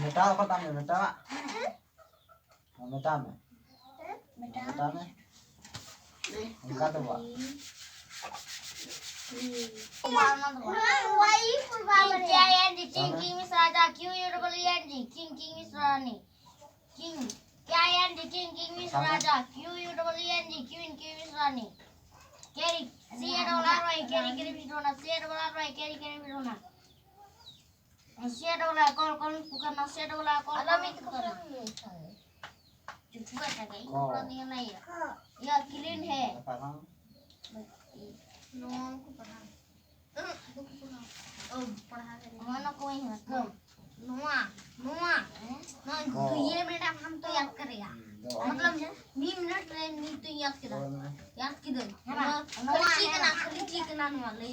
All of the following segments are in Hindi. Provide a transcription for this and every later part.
बेटा पता नहीं बेटा बेटा में उनका तो हुआ King Miss Raja, Q U double E N G, King Miss Rani, King K-I-N-G, King Miss Raja, Q U double E N G, King Miss Rani, Carry C-A-R-R-Y, carry Miss Rona, C-A-R-R-Y, carry Miss Rona, C-A-R-R-Y, call bukan C-A-R-R-Y, call bukan. Juga tak kayak ini berarti yang lain ya? Ya clean है. नॉन को पढ़ा पढ़ा mana कोई है कम नोआ नोआ ना ये बेटा हम तो याद करेगा मतलब 20 मिनट नहीं तो याद किधर खरीची के नाम वाले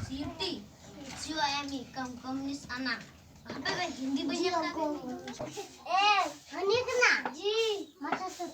सीटी COME कम्युनिस्ट आना अबे मैं हिंदी बजा को हनी करना जी मतलब तो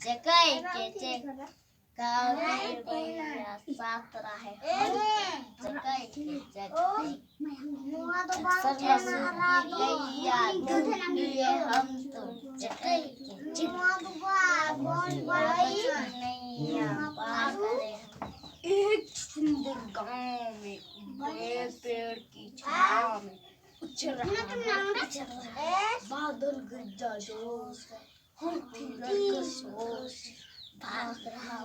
Cekai kecek kau है cekai kecek हम तो cekai kecek एक सुंदर गांव में बड़े पेड़ की छांव में उछल रहा बादल गरजा जोश हम भाग रहा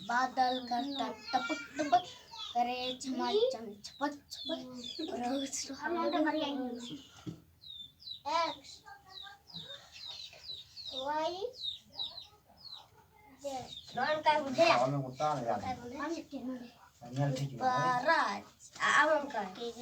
बादल करता टपक टपक करे चमाचम छपक छपक रोज X Y Z non काय बुझे बाराज आवं काय